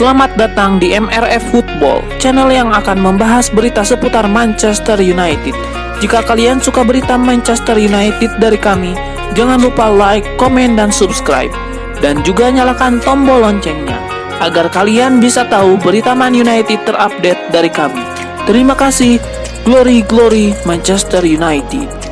Selamat datang di MRF Football, channel yang akan membahas berita seputar Manchester United. Jika kalian suka berita Manchester United dari kami, jangan lupa like, komen, dan subscribe. Dan juga nyalakan tombol loncengnya, agar kalian bisa tahu berita Man United terupdate dari kami. Terima kasih, Glory Glory Manchester United.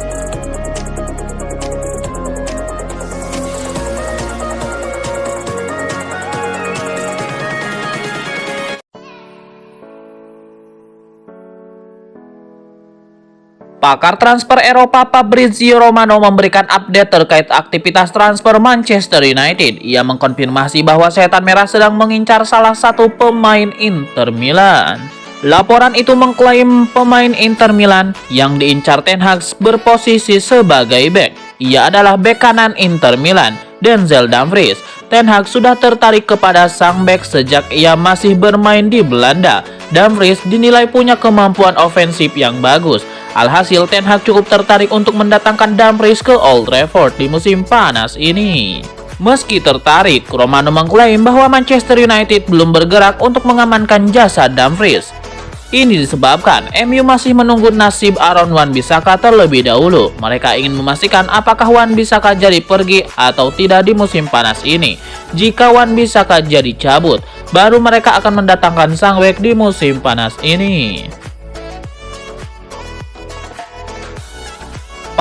Pakar transfer Eropa Fabrizio Romano memberikan update terkait aktivitas transfer Manchester United. Ia mengkonfirmasi bahwa Setan Merah sedang mengincar salah satu pemain Inter Milan. Laporan itu mengklaim pemain Inter Milan yang diincar Ten Hag berposisi sebagai bek. Ia adalah bek kanan Inter Milan, Denzel Dumfries. Ten Hag sudah tertarik kepada sang bek sejak ia masih bermain di Belanda. Dumfries dinilai punya kemampuan ofensif yang bagus. Alhasil, Ten Hag cukup tertarik untuk mendatangkan Dumfries ke Old Trafford di musim panas ini. Meski tertarik, Romano mengklaim bahwa Manchester United belum bergerak untuk mengamankan jasa Dumfries. Ini disebabkan MU masih menunggu nasib Aaron Wan-Bissaka terlebih dahulu. Mereka ingin memastikan apakah Wan-Bissaka jadi pergi atau tidak di musim panas ini. Jika Wan-Bissaka jadi cabut, baru mereka akan mendatangkan sang bek di musim panas ini.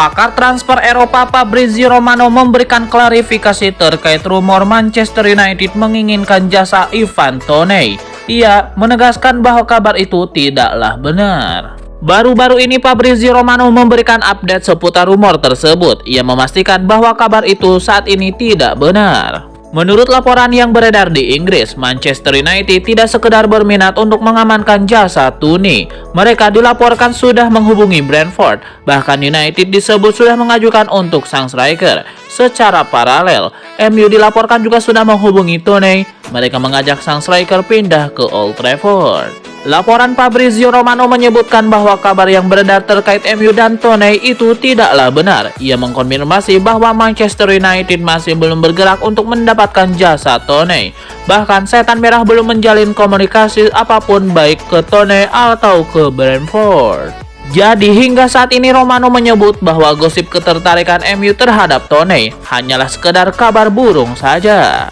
Pakar transfer Eropa Fabrizio Romano memberikan klarifikasi terkait rumor Manchester United menginginkan jasa Ivan Toney. Ia menegaskan bahwa kabar itu tidaklah benar. Baru-baru ini Fabrizio Romano memberikan update seputar rumor tersebut. Ia memastikan bahwa kabar itu saat ini tidak benar. Menurut laporan yang beredar di Inggris, Manchester United tidak sekedar berminat untuk mengamankan jasa Toney. Mereka dilaporkan sudah menghubungi Brentford. Bahkan United disebut sudah mengajukan untuk sang striker. Secara paralel, MU dilaporkan juga sudah menghubungi Toney. Mereka mengajak sang striker pindah ke Old Trafford. Laporan Fabrizio Romano menyebutkan bahwa kabar yang beredar terkait MU dan Toney itu tidaklah benar. Ia mengkonfirmasi bahwa Manchester United masih belum bergerak untuk mendapatkan jasa Toney. Bahkan Setan Merah belum menjalin komunikasi apapun baik ke Toney atau ke Brentford. Jadi hingga saat ini Romano menyebut bahwa gosip ketertarikan MU terhadap Toney hanyalah sekedar kabar burung saja.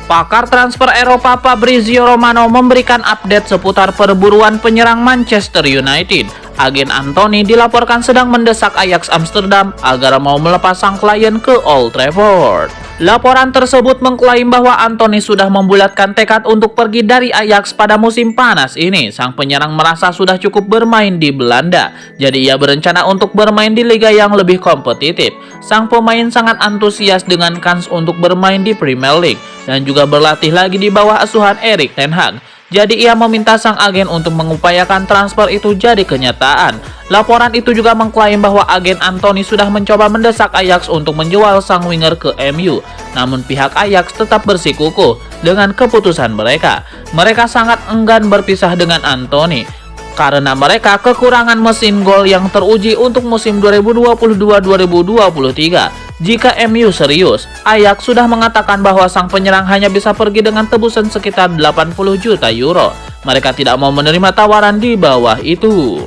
Pakar transfer Eropa Fabrizio Romano memberikan update seputar perburuan penyerang Manchester United. Agen Anthony dilaporkan sedang mendesak Ajax Amsterdam agar mau melepas sang klien ke Old Trafford. Laporan tersebut mengklaim bahwa Anthony sudah membulatkan tekad untuk pergi dari Ajax pada musim panas ini. Sang penyerang merasa sudah cukup bermain di Belanda, jadi ia berencana untuk bermain di liga yang lebih kompetitif. Sang pemain sangat antusias dengan kans untuk bermain di Premier League dan juga berlatih lagi di bawah asuhan Erik ten Hag. Jadi ia meminta sang agen untuk mengupayakan transfer itu jadi kenyataan. Laporan itu juga mengklaim bahwa agen Anthony sudah mencoba mendesak Ajax untuk menjual sang winger ke MU. Namun pihak Ajax tetap bersikukuh dengan keputusan mereka. Mereka sangat enggan berpisah dengan Anthony karena mereka kekurangan mesin gol yang teruji untuk musim 2022-2023. Jika MU serius, Ajax sudah mengatakan bahwa sang penyerang hanya bisa pergi dengan tebusan sekitar 80 juta euro. Mereka tidak mau menerima tawaran di bawah itu.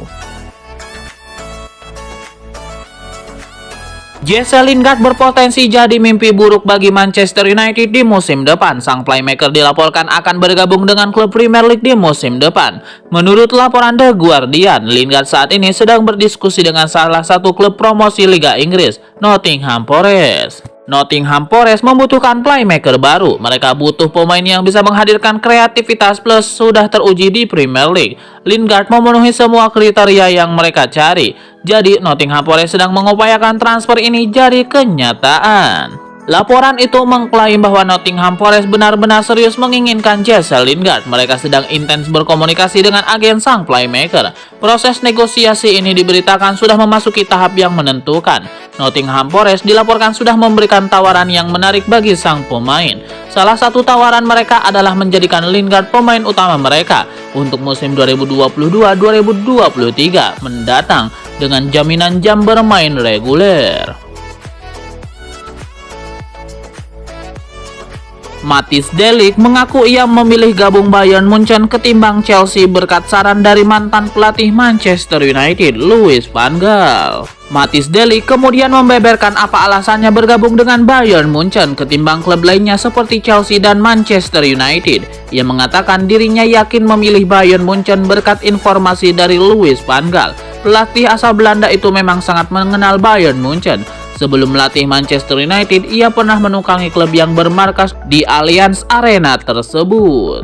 Jesse Lingard berpotensi jadi mimpi buruk bagi Manchester United di musim depan. Sang playmaker dilaporkan akan bergabung dengan klub Premier League di musim depan. Menurut laporan The Guardian, Lingard saat ini sedang berdiskusi dengan salah satu klub promosi Liga Inggris, Nottingham Forest. Nottingham Forest membutuhkan playmaker baru. Mereka butuh pemain yang bisa menghadirkan kreativitas plus sudah teruji di Premier League. Lingard memenuhi semua kriteria yang mereka cari. Jadi Nottingham Forest sedang mengupayakan transfer ini jadi kenyataan. Laporan itu mengklaim bahwa Nottingham Forest benar-benar serius menginginkan Jesse Lingard. Mereka sedang intens berkomunikasi dengan agen sang playmaker. Proses negosiasi ini diberitakan sudah memasuki tahap yang menentukan. Nottingham Forest dilaporkan sudah memberikan tawaran yang menarik bagi sang pemain. Salah satu tawaran mereka adalah menjadikan Lingard pemain utama mereka untuk musim 2022-2023 mendatang dengan jaminan jam bermain reguler. Matthijs de Ligt mengaku ia memilih gabung Bayern Munchen ketimbang Chelsea berkat saran dari mantan pelatih Manchester United, Louis van Gaal. Matthijs de Ligt kemudian membeberkan apa alasannya bergabung dengan Bayern Munchen ketimbang klub lainnya seperti Chelsea dan Manchester United. Ia mengatakan dirinya yakin memilih Bayern Munchen berkat informasi dari Louis van Gaal. Pelatih asal Belanda itu memang sangat mengenal Bayern Munchen. Sebelum melatih Manchester United, ia pernah menukangi klub yang bermarkas di Allianz Arena tersebut.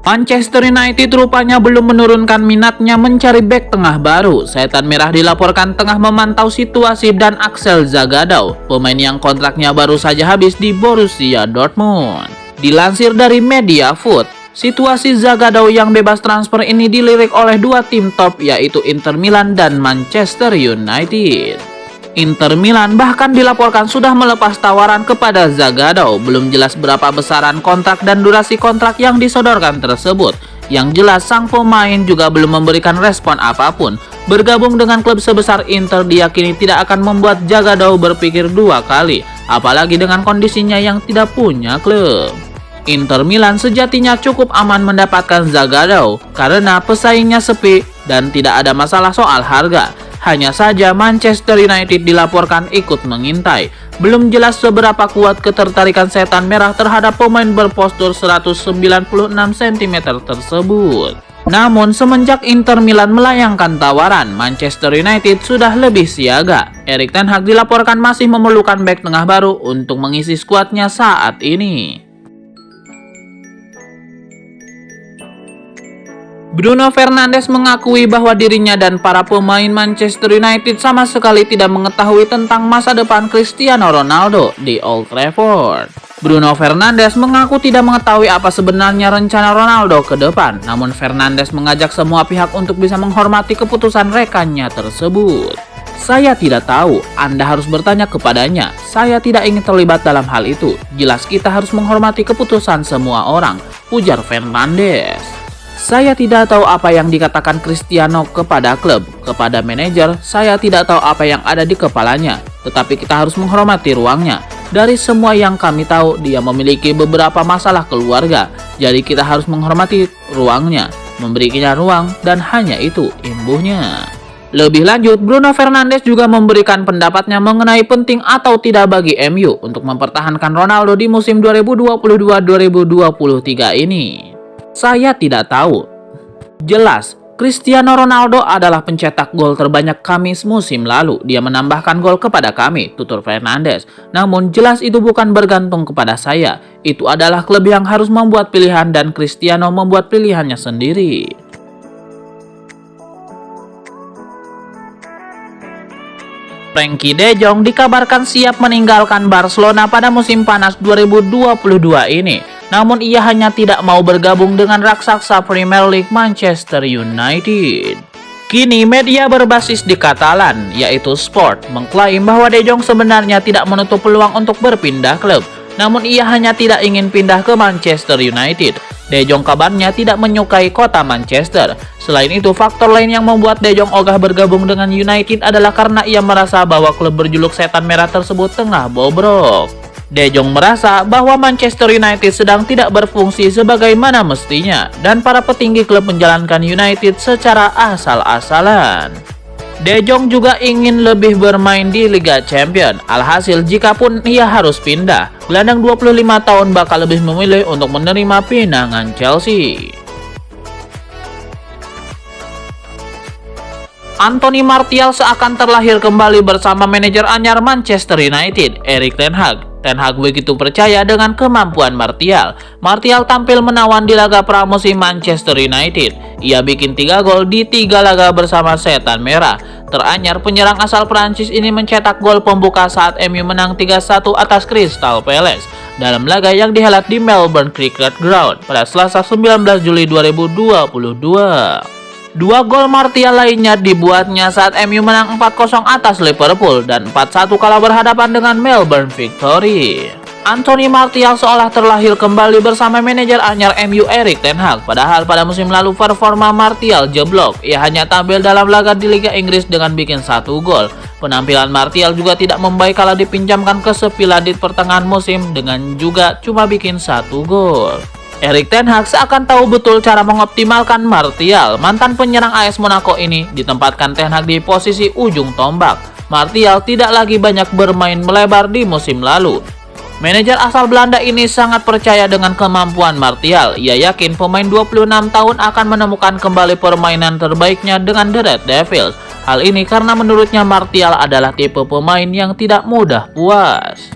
Manchester United rupanya belum menurunkan minatnya mencari bek tengah baru. Setan Merah dilaporkan tengah memantau situasi dan Axel Zagadou, pemain yang kontraknya baru saja habis di Borussia Dortmund. Dilansir dari Mediafoot, situasi Zagadou yang bebas transfer ini dilirik oleh dua tim top yaitu Inter Milan dan Manchester United. Inter Milan bahkan dilaporkan sudah melepas tawaran kepada Zagadou. Belum jelas berapa besaran kontrak dan durasi kontrak yang disodorkan tersebut. Yang jelas sang pemain juga belum memberikan respon apapun. Bergabung dengan klub sebesar Inter diyakini tidak akan membuat Zagadou berpikir dua kali, apalagi dengan kondisinya yang tidak punya klub. Inter Milan sejatinya cukup aman mendapatkan Zagadou karena pesaingnya sepi dan tidak ada masalah soal harga. Hanya saja Manchester United dilaporkan ikut mengintai. Belum jelas seberapa kuat ketertarikan Setan Merah terhadap pemain berpostur 196 cm tersebut. Namun semenjak Inter Milan melayangkan tawaran, Manchester United sudah lebih siaga. Erik ten Hag dilaporkan masih memerlukan bek tengah baru untuk mengisi skuadnya saat ini. Bruno Fernandes mengakui bahwa dirinya dan para pemain Manchester United sama sekali tidak mengetahui tentang masa depan Cristiano Ronaldo di Old Trafford. Bruno Fernandes mengaku tidak mengetahui apa sebenarnya rencana Ronaldo ke depan, namun Fernandes mengajak semua pihak untuk bisa menghormati keputusan rekannya tersebut. Saya tidak tahu, Anda harus bertanya kepadanya. Saya tidak ingin terlibat dalam hal itu. Jelas kita harus menghormati keputusan semua orang, ujar Fernandes. Saya tidak tahu apa yang dikatakan Cristiano kepada klub, kepada manajer, saya tidak tahu apa yang ada di kepalanya, tetapi kita harus menghormati ruangnya. Dari semua yang kami tahu, dia memiliki beberapa masalah keluarga, jadi kita harus menghormati ruangnya, memberinya ruang, dan hanya itu imbuhnya. Lebih lanjut, Bruno Fernandes juga memberikan pendapatnya mengenai penting atau tidak bagi MU untuk mempertahankan Ronaldo di musim 2022-2023 ini. Saya tidak tahu. Jelas, Cristiano Ronaldo adalah pencetak gol terbanyak kami musim lalu. Dia menambahkan gol kepada kami, tutur Fernandes. Namun jelas itu bukan bergantung kepada saya. Itu adalah klub yang harus membuat pilihan dan Cristiano membuat pilihannya sendiri. Frenkie de Jong dikabarkan siap meninggalkan Barcelona pada musim panas 2022 ini. Namun ia hanya tidak mau bergabung dengan raksasa Premier League Manchester United. Kini media berbasis di Katalan, yaitu Sport, mengklaim bahwa De Jong sebenarnya tidak menutup peluang untuk berpindah klub. Namun ia hanya tidak ingin pindah ke Manchester United. De Jong kabarnya tidak menyukai kota Manchester. Selain itu, faktor lain yang membuat De Jong ogah bergabung dengan United adalah karena ia merasa bahwa klub berjuluk Setan Merah tersebut tengah bobrok. De Jong merasa bahwa Manchester United sedang tidak berfungsi sebagaimana mestinya dan para petinggi klub menjalankan United secara asal-asalan. De Jong juga ingin lebih bermain di Liga Champions. Alhasil jikapun ia harus pindah, gelandang 25 tahun bakal lebih memilih untuk menerima pinangan Chelsea. Anthony Martial seakan terlahir kembali bersama manajer anyar Manchester United, Erik ten Hag. Ten Hag begitu percaya dengan kemampuan Martial. Martial tampil menawan di laga pramusim Manchester United. Ia bikin 3 gol di 3 laga bersama Setan Merah. Teranyar penyerang asal Prancis ini mencetak gol pembuka saat MU menang 3-1 atas Crystal Palace dalam laga yang dihelat di Melbourne Cricket Ground pada Selasa 19 Juli 2022. 2 gol Martial lainnya dibuatnya saat MU menang 4-0 atas Liverpool dan 4-1 kala berhadapan dengan Melbourne Victory. Anthony Martial seolah terlahir kembali bersama manajer anyar MU Erik ten Hag. Padahal pada musim lalu performa Martial jeblok. Ia hanya tampil dalam laga di Liga Inggris dengan bikin 1 gol. Penampilan Martial juga tidak membaik kala dipinjamkan ke Sevilla di pertengahan musim dengan juga cuma bikin 1 gol. Erik ten Hag seakan tahu betul cara mengoptimalkan Martial. Mantan penyerang AS Monaco ini ditempatkan ten Hag di posisi ujung tombak. Martial tidak lagi banyak bermain melebar di musim lalu. Manajer asal Belanda ini sangat percaya dengan kemampuan Martial. Ia yakin pemain 26 tahun akan menemukan kembali permainan terbaiknya dengan The Red Devils. Hal ini karena menurutnya Martial adalah tipe pemain yang tidak mudah puas.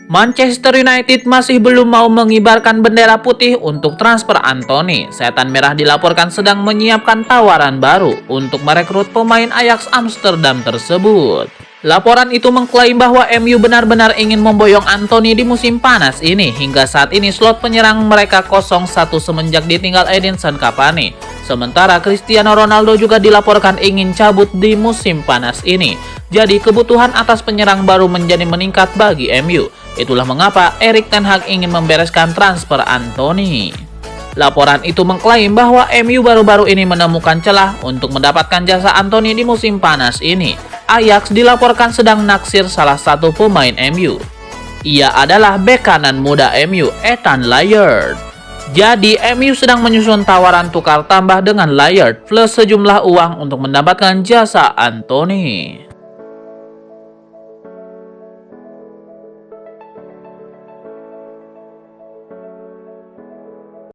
Manchester United masih belum mau mengibarkan bendera putih untuk transfer Anthony. Setan Merah dilaporkan sedang menyiapkan tawaran baru untuk merekrut pemain Ajax Amsterdam tersebut. Laporan itu mengklaim bahwa MU benar-benar ingin memboyong Anthony di musim panas ini. Hingga saat ini slot penyerang mereka kosong satu semenjak ditinggal Edinson Cavani. Sementara Cristiano Ronaldo juga dilaporkan ingin cabut di musim panas ini. Jadi kebutuhan atas penyerang baru menjadi meningkat bagi MU. Itulah mengapa Erik ten Hag ingin membereskan transfer Anthony. Laporan itu mengklaim bahwa MU baru-baru ini menemukan celah untuk mendapatkan jasa Anthony di musim panas ini. Ajax dilaporkan sedang naksir salah satu pemain MU. Ia adalah bek kanan muda MU, Ethan Laird. Jadi MU sedang menyusun tawaran tukar tambah dengan Laird plus sejumlah uang untuk mendapatkan jasa Anthony.